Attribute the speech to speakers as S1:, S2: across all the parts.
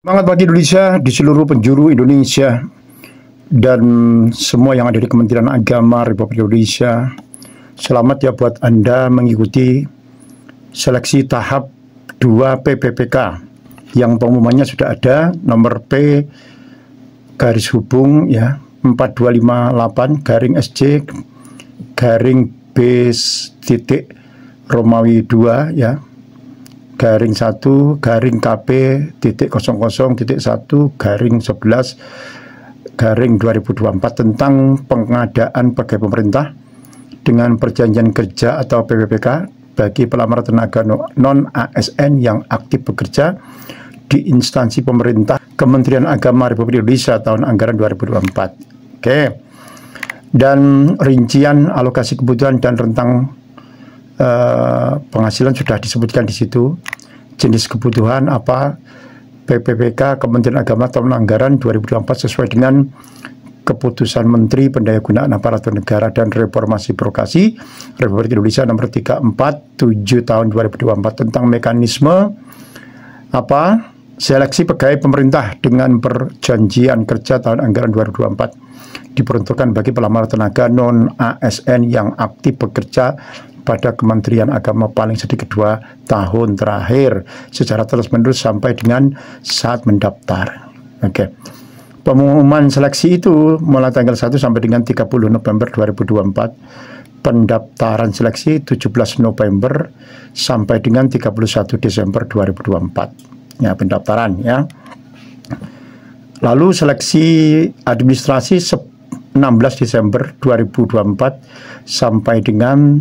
S1: Semangat bagi Indonesia di seluruh penjuru Indonesia dan semua yang ada di Kementerian Agama Republik Indonesia. Selamat ya buat Anda mengikuti seleksi tahap 2 PPPK yang pengumumannya sudah ada, nomor P garis hubung ya 4258 garing SC garing B titik Romawi 2 ya garing 1 garing KP titik 00 titik 1 garing 11 garing 2024 tentang pengadaan pegawai pemerintah dengan perjanjian kerja atau PPPK bagi pelamar tenaga non-ASN yang aktif bekerja di instansi pemerintah Kementerian Agama Republik Indonesia tahun anggaran 2024. Oke. Dan rincian alokasi kebutuhan dan rentang penghasilan sudah disebutkan di situ. Jenis kebutuhan apa, PPPK Kementerian Agama tahun anggaran 2024 sesuai dengan Keputusan Menteri Pendayagunaan Aparatur Negara dan Reformasi Birokrasi Republik Indonesia nomor 347 tahun 2024 tentang mekanisme apa seleksi pegawai pemerintah dengan perjanjian kerja tahun anggaran 2024 diperuntukkan bagi pelamar tenaga non-ASN yang aktif bekerja pada Kementerian Agama paling sedikit 2 tahun terakhir secara terus-menerus sampai dengan saat mendaftar. Oke. Pengumuman seleksi itu mulai tanggal 1 sampai dengan 30 November 2024. Pendaftaran seleksi 17 November sampai dengan 31 Desember 2024. Ya, pendaftaran ya. Lalu seleksi administrasi 16 Desember 2024 sampai dengan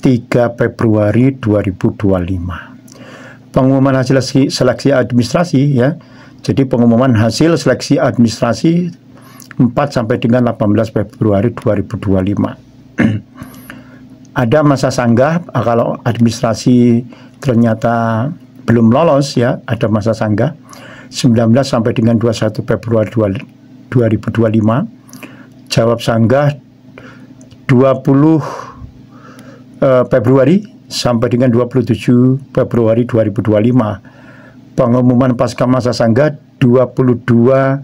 S1: 3 Februari 2025. Pengumuman hasil seleksi administrasi ya. Jadi pengumuman hasil seleksi administrasi 4 sampai dengan 18 Februari 2025. Ada masa sanggah kalau administrasi ternyata belum lolos ya, ada masa sanggah 19 sampai dengan 21 Februari 2025. Jawab sanggah 20 Februari sampai dengan 27 Februari 2025. Pengumuman pasca masa sanggah 22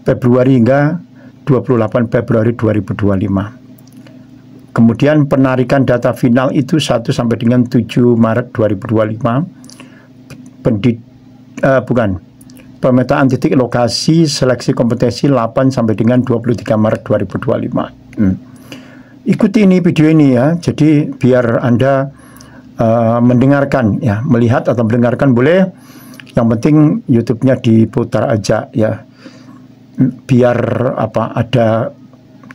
S1: Februari hingga 28 Februari 2025. Kemudian penarikan data final itu 1 sampai dengan 7 Maret 2025. Pemetaan titik lokasi seleksi kompetensi 8 sampai dengan 23 Maret 2025. Ikuti ini video ini ya, jadi biar Anda mendengarkan ya, melihat atau mendengarkan boleh, yang penting YouTube-nya diputar aja ya, biar apa ada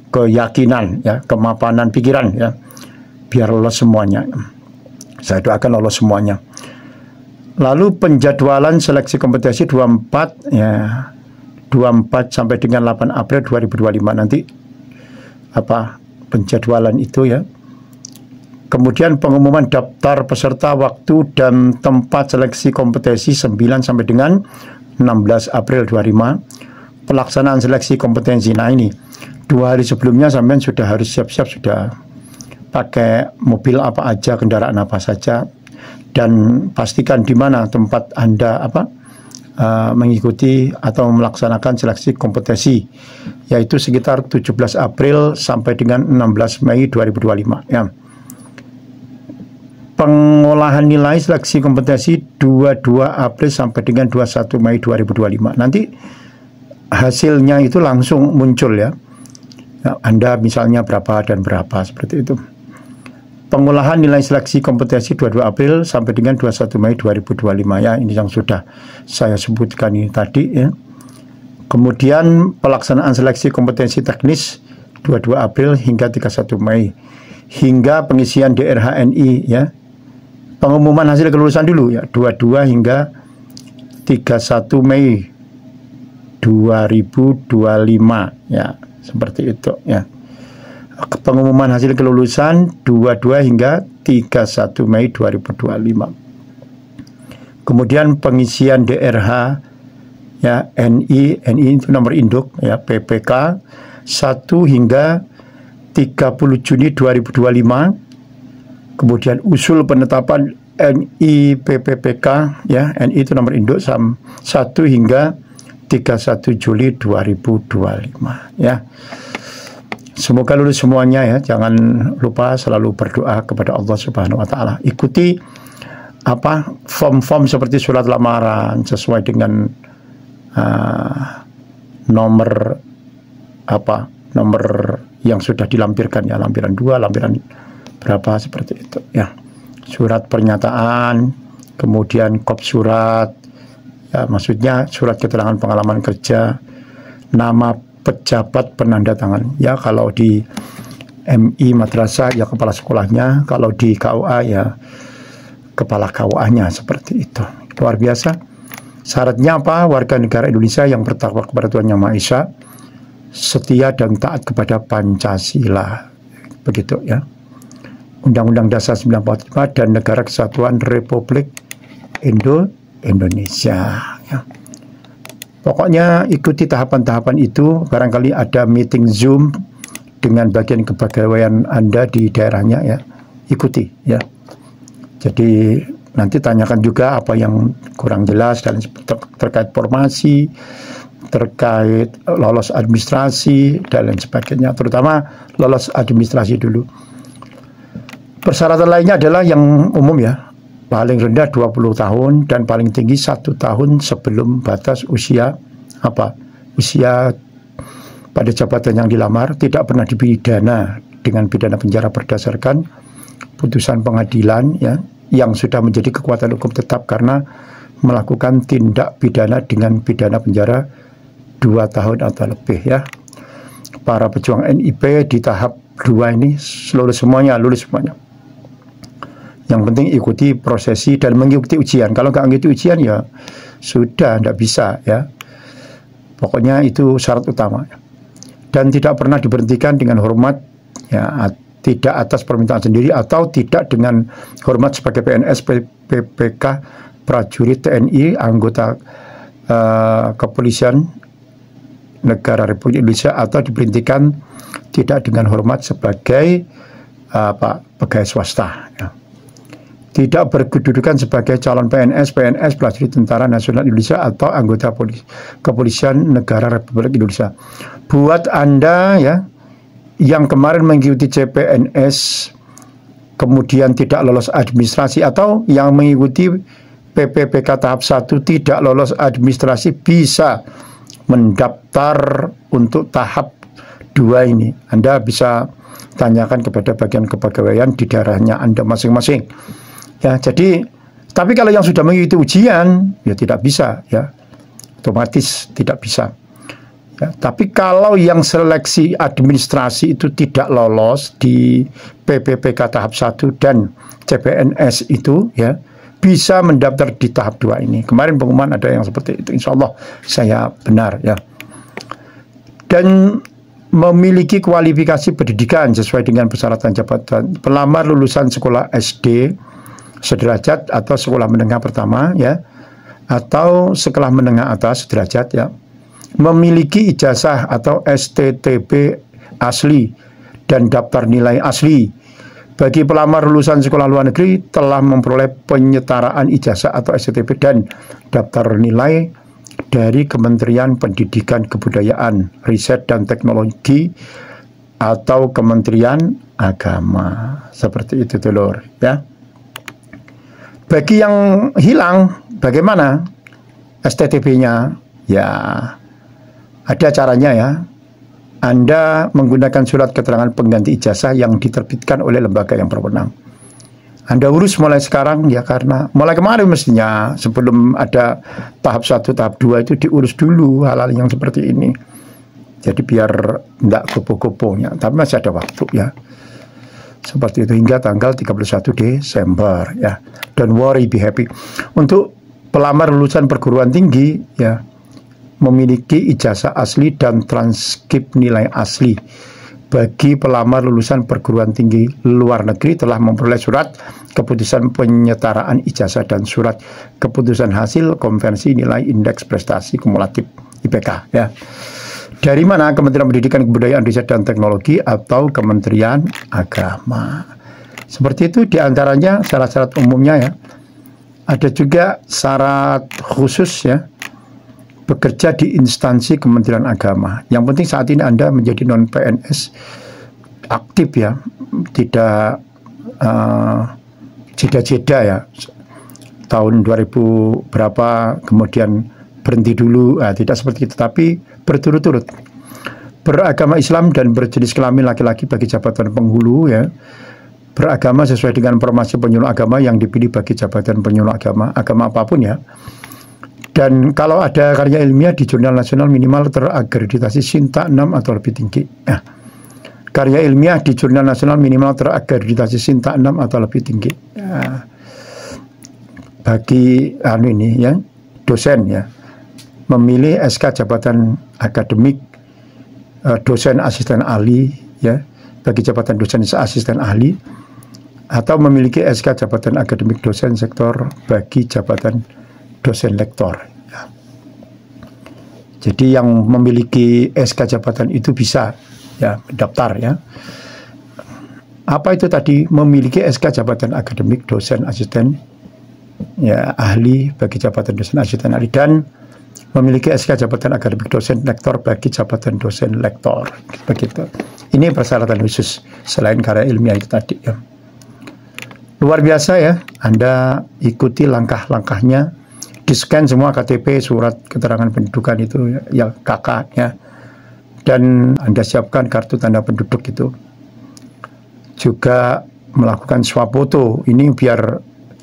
S1: keyakinan ya, kemapanan pikiran ya, biar lolos semuanya. Saya doakan lolos semuanya. Lalu penjadwalan seleksi kompetensi 24 ya, 24 sampai dengan 8 April 2025 nanti apa penjadwalan itu ya. Kemudian pengumuman daftar peserta waktu dan tempat seleksi kompetensi 9 sampai dengan 16 April 2025. Pelaksanaan seleksi kompetensi. Nah ini 2 hari sebelumnya sampean sudah harus siap-siap, sudah pakai mobil apa aja, kendaraan apa saja, dan pastikan di mana tempat Anda mengikuti atau melaksanakan seleksi kompetensi, yaitu sekitar 17 April sampai dengan 16 Mei 2025 ya. Pengolahan nilai seleksi kompetensi 22 April sampai dengan 21 Mei 2025. Nanti hasilnya itu langsung muncul ya. Anda misalnya berapa dan berapa, seperti itu. Pengolahan nilai seleksi kompetensi 22 April sampai dengan 21 Mei 2025 ya, ini yang sudah saya sebutkan ini tadi ya. Kemudian pelaksanaan seleksi kompetensi teknis 22 April hingga 31 Mei hingga pengisian DRHNI ya. Pengumuman hasil kelulusan dulu ya, 22 hingga 31 Mei 2025 ya, seperti itu ya. Pengumuman hasil kelulusan 22 hingga 31 Mei 2025. Kemudian pengisian DRH ya, NI itu nomor induk ya, PPK 1 hingga 30 Juni 2025. Kemudian usul penetapan NI PPPK ya, NI itu nomor induk 1 hingga 31 Juli 2025 ya. Semoga lulus semuanya ya. Jangan lupa selalu berdoa kepada Allah Subhanahu wa taala. Ikuti form-form seperti surat lamaran sesuai dengan nomor yang sudah dilampirkan ya, lampiran 2, lampiran berapa seperti itu ya. Surat pernyataan, kemudian kop surat ya, maksudnya surat keterangan pengalaman kerja, nama pejabat penanda tangan ya. Kalau di MI madrasah ya kepala sekolahnya, kalau di KUA ya kepala KUA-nya, seperti itu. Luar biasa. Syaratnya apa? Warga negara Indonesia yang bertakwa kepada Tuhan Yang Maha Esa, setia dan taat kepada Pancasila, begitu ya. Undang-Undang Dasar 1945 dan Negara Kesatuan Republik Indonesia ya. Pokoknya ikuti tahapan-tahapan itu. Barangkali ada meeting Zoom dengan bagian kepegawaian Anda di daerahnya ya, ikuti ya. Jadi nanti tanyakan juga apa yang kurang jelas dan terkait formasi, terkait lolos administrasi dan lain sebagainya, terutama lolos administrasi dulu. Persyaratan lainnya adalah yang umum ya, paling rendah 20 tahun dan paling tinggi 1 tahun sebelum batas usia usia pada jabatan yang dilamar, tidak pernah dipidana dengan pidana penjara berdasarkan putusan pengadilan ya, yang sudah menjadi kekuatan hukum tetap karena melakukan tindak pidana dengan pidana penjara 2 tahun atau lebih ya. Para pejuang NIP di tahap 2 ini lulus semuanya. Yang penting ikuti prosesi dan mengikuti ujian. Kalau nggak mengikuti ujian ya sudah, tidak bisa ya. Pokoknya itu syarat utama. Dan tidak pernah diberhentikan dengan hormat ya, tidak atas permintaan sendiri atau tidak dengan hormat sebagai PNS, PPK, prajurit TNI, anggota kepolisian negara Republik Indonesia, atau diberhentikan tidak dengan hormat sebagai pegawai swasta ya. Tidak berkedudukan sebagai calon PNS, prajurit Tentara Nasional Indonesia atau anggota kepolisian negara Republik Indonesia. Buat Anda ya yang kemarin mengikuti CPNS kemudian tidak lolos administrasi, atau yang mengikuti PPPK tahap 1 tidak lolos administrasi, bisa mendaftar untuk tahap 2 ini. Anda bisa tanyakan kepada bagian kepegawaian di daerahnya Anda masing-masing. Ya, jadi tapi kalau yang sudah mengikuti ujian ya tidak bisa ya. Otomatis tidak bisa. Ya, tapi kalau yang seleksi administrasi itu tidak lolos di PPPK tahap 1 dan CPNS itu ya, bisa mendaftar di tahap 2 ini. Kemarin pengumuman ada yang seperti itu. Insya Allah saya benar ya. Dan memiliki kualifikasi pendidikan sesuai dengan persyaratan jabatan. Pelamar lulusan sekolah SD sederajat atau sekolah menengah pertama ya, atau sekolah menengah atas sederajat ya, memiliki ijazah atau STTB asli dan daftar nilai asli. Bagi pelamar lulusan sekolah luar negeri telah memperoleh penyetaraan ijazah atau STTB dan daftar nilai dari Kementerian Pendidikan Kebudayaan, Riset dan Teknologi atau Kementerian Agama. Seperti itu dulur ya. Bagi yang hilang, bagaimana STTB-nya? Ya, ada caranya ya. Anda menggunakan surat keterangan pengganti ijazah yang diterbitkan oleh lembaga yang berwenang. Anda urus mulai sekarang ya, karena mulai kemarin mestinya sebelum ada tahap 1, tahap 2 itu diurus dulu hal-hal yang seperti ini. Jadi biar enggak kupu-kupunya, tapi masih ada waktu ya. Seperti itu hingga tanggal 31 Desember ya. Don't worry, be happy. Untuk pelamar lulusan perguruan tinggi ya, memiliki ijazah asli dan transkrip nilai asli. Bagi pelamar lulusan perguruan tinggi luar negeri telah memperoleh surat keputusan penyetaraan ijazah dan surat keputusan hasil konversi nilai indeks prestasi kumulatif IPK ya. Dari mana? Kementerian Pendidikan, Kebudayaan, Riset dan Teknologi atau Kementerian Agama. Seperti itu diantaranya syarat-syarat umumnya ya. Ada juga syarat khusus ya. bekerja di instansi Kementerian Agama. Yang penting saat ini Anda menjadi non PNS aktif ya, tidak jeda-jeda ya. Tahun 2000 berapa kemudian berhenti dulu, tidak seperti itu, tapi berturut-turut. Beragama Islam dan berjenis kelamin laki-laki bagi jabatan penghulu ya. Beragama sesuai dengan formasi penyuluh agama yang dipilih bagi jabatan penyuluh agama apapun ya. Dan kalau ada karya ilmiah di jurnal nasional minimal terakreditasi Sinta 6 atau lebih tinggi. Nah, karya ilmiah di jurnal nasional minimal terakreditasi Sinta 6 atau lebih tinggi. Nah, bagi ini ya, dosen ya, memilih SK jabatan akademik dosen asisten ahli ya, bagi jabatan dosen asisten ahli, atau memiliki SK jabatan akademik dosen sektor bagi jabatan dosen lektor ya. Jadi yang memiliki SK jabatan itu bisa ya mendaftar ya. Apa itu tadi? Memiliki SK jabatan akademik dosen asisten ya ahli bagi jabatan dosen asisten ahli, dan memiliki SK jabatan akademik dosen lektor bagi jabatan dosen lektor, begitu. Ini persyaratan khusus selain karya ilmiah itu tadi ya. Luar biasa ya, Anda ikuti langkah-langkahnya, di-scan semua KTP, surat keterangan pendudukan itu ya KK ya, dan Anda siapkan kartu tanda penduduk itu. Juga melakukan swap foto, ini biar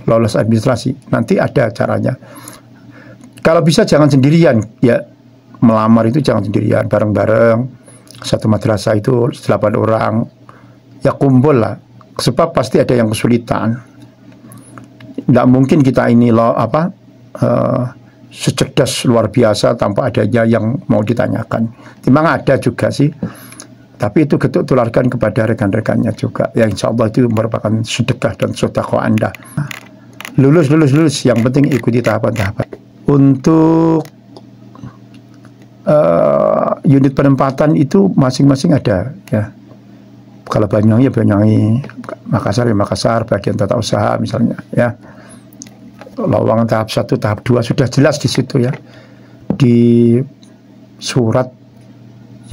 S1: lolos administrasi. Nanti ada caranya. Kalau bisa jangan sendirian ya, melamar itu jangan sendirian, bareng-bareng. Satu madrasah itu 8 orang ya, kumpul lah, sebab pasti ada yang kesulitan. Tidak mungkin kita ini secerdas luar biasa tanpa adanya yang mau ditanyakan. Memang ada juga sih, tapi itu tularkan kepada rekan-rekannya juga ya, insya Allah itu merupakan sedekah dan sedekah Anda. Lulus, yang penting ikuti tahapan-tahapan. Untuk unit penempatan itu masing-masing ada ya. Kalau Banyuwangi ya Banyuwangi, Makassar ya Makassar, bagian tata usaha misalnya ya. Lowongan tahap 1, tahap 2 sudah jelas di situ ya, di surat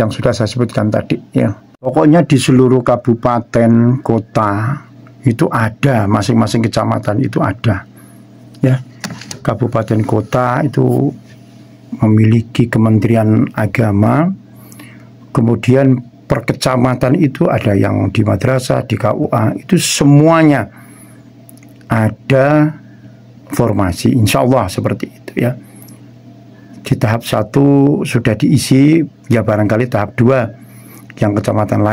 S1: yang sudah saya sebutkan tadi ya. Pokoknya di seluruh kabupaten kota itu ada, masing-masing kecamatan itu ada ya. Kabupaten kota itu memiliki Kementerian Agama, kemudian per kecamatan itu ada yang di madrasah, di KUA, itu semuanya ada formasi, insya Allah seperti itu ya. Di tahap 1 sudah diisi, ya barangkali tahap 2 yang kecamatan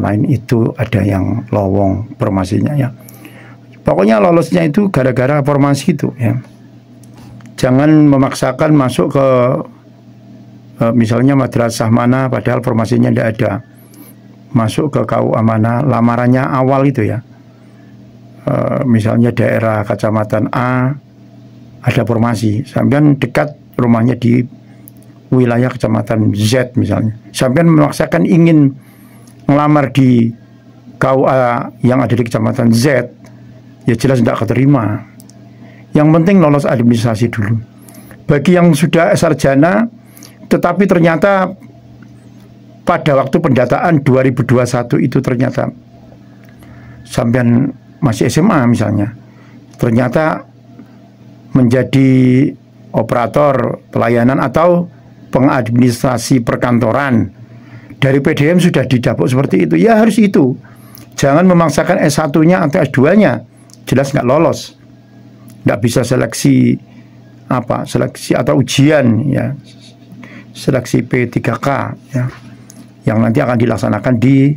S1: lain itu ada yang lowong formasinya ya. Pokoknya lolosnya itu gara-gara formasi itu ya. Jangan memaksakan masuk ke misalnya madrasah mana padahal formasinya tidak ada. Masuk ke KUA mana, lamarannya awal itu ya. Misalnya daerah kecamatan A ada formasi, sampean dekat rumahnya di wilayah kecamatan Z misalnya. Sampean memaksakan ingin melamar di KUA yang ada di kecamatan Z, ya jelas tidak keterima. Yang penting lolos administrasi dulu. Bagi yang sudah sarjana tetapi ternyata pada waktu pendataan 2021 itu ternyata sampean masih SMA misalnya, ternyata menjadi operator pelayanan atau pengadministrasi perkantoran, dari PDM sudah didapuk seperti itu, ya harus itu. Jangan memaksakan S1-nya atau S2-nya, jelas nggak lolos. Nggak bisa seleksi seleksi atau ujian ya, seleksi P3K ya, yang nanti akan dilaksanakan di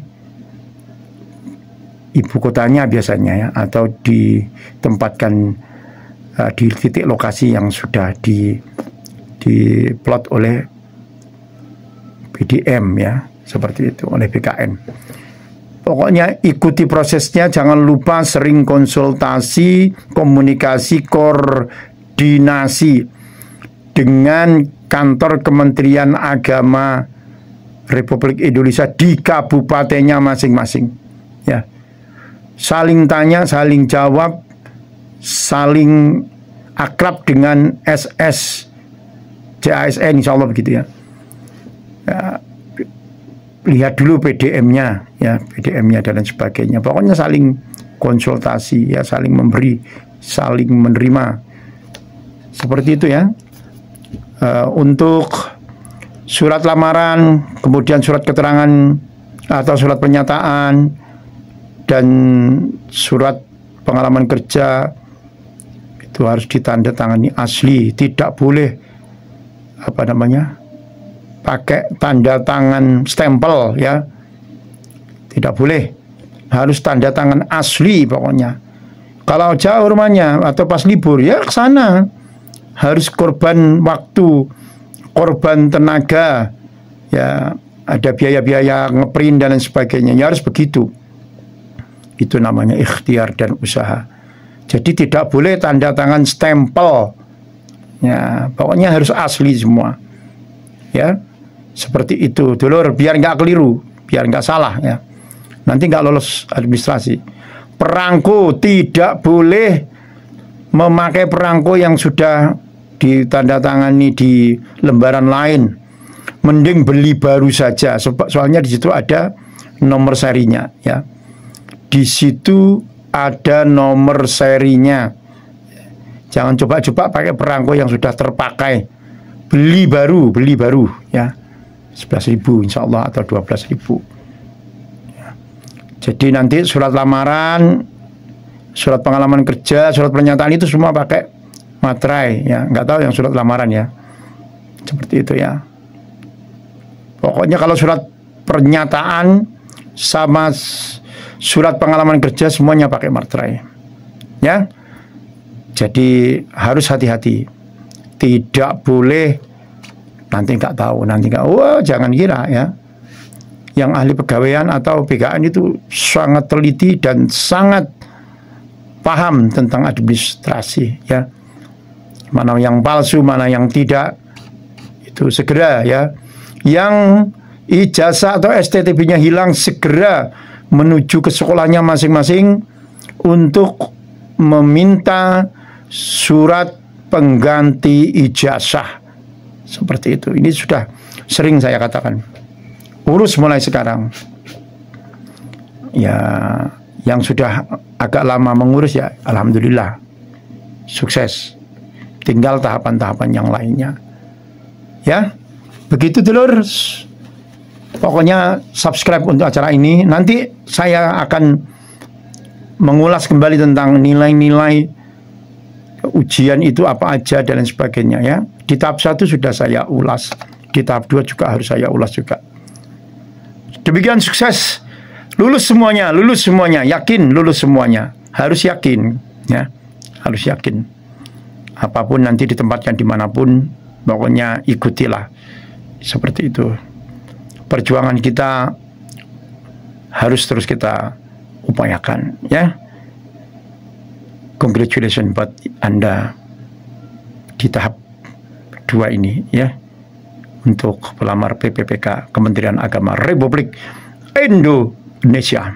S1: ibu kotanya biasanya ya, atau ditempatkan di titik lokasi yang sudah diplot oleh PDM ya, seperti itu, oleh BKN. Pokoknya ikuti prosesnya, jangan lupa sering konsultasi, komunikasi, koordinasi dengan kantor Kementerian Agama Republik Indonesia di kabupatennya masing-masing. Ya, saling tanya, saling jawab, saling akrab dengan SS ASN insya Allah begitu ya. Lihat dulu PDM-nya ya, PDM-nya dan lain sebagainya. Pokoknya saling konsultasi ya, saling memberi, saling menerima. Seperti itu ya. Untuk surat lamaran, kemudian surat keterangan atau surat pernyataan dan surat pengalaman kerja itu harus ditandatangani asli, tidak boleh pakai tanda tangan stempel ya, tidak boleh, harus tanda tangan asli pokoknya. Kalau jauh rumahnya atau pas libur ya ke sana, harus korban waktu, korban tenaga ya, ada biaya-biaya ngeprint dan lain sebagainya ya, harus begitu. Itu namanya ikhtiar dan usaha. Jadi tidak boleh tanda tangan stempel ya, pokoknya harus asli semua ya. Seperti itu dulur, biar nggak keliru, biar nggak salah ya, nanti nggak lolos administrasi. Perangko tidak boleh memakai perangko yang sudah ditandatangani di lembaran lain, mending beli baru saja. Soalnya di situ ada nomor serinya ya, di situ ada nomor serinya. Jangan coba-coba pakai perangko yang sudah terpakai, beli baru ya. 11.000 insya Allah atau 12.000 ya. Jadi nanti surat lamaran, surat pengalaman kerja, surat pernyataan itu semua pakai materai ya. Nggak tahu yang surat lamaran ya, seperti itu ya. Pokoknya kalau surat pernyataan sama surat pengalaman kerja semuanya pakai materai ya. Jadi harus hati-hati, tidak boleh nanti nggak tahu, nanti nggak, wah jangan kira ya. Yang ahli pegawaian atau PKN itu sangat teliti dan sangat paham tentang administrasi ya. Mana yang palsu, mana yang tidak, itu segera ya. Yang ijazah atau STTB-nya hilang, segera menuju ke sekolahnya masing-masing untuk meminta surat pengganti ijazah. Seperti itu. Ini sudah sering saya katakan. Urus mulai sekarang. Ya, yang sudah agak lama mengurus ya, alhamdulillah sukses. Tinggal tahapan-tahapan yang lainnya. Ya, begitu dulur. Pokoknya subscribe untuk acara ini. Nanti saya akan mengulas kembali tentang nilai-nilai ujian itu apa aja dan lain sebagainya ya. Di tahap 1 sudah saya ulas, di tahap 2 juga harus saya ulas juga. Demikian, sukses, lulus semuanya, yakin lulus semuanya, harus yakin ya, harus yakin. Apapun nanti ditempatkan dimanapun, pokoknya ikutilah, seperti itu. Perjuangan kita harus terus kita upayakan ya. Congratulations buat Anda di tahap 2 ini ya, untuk pelamar PPPK Kementerian Agama Republik Indonesia.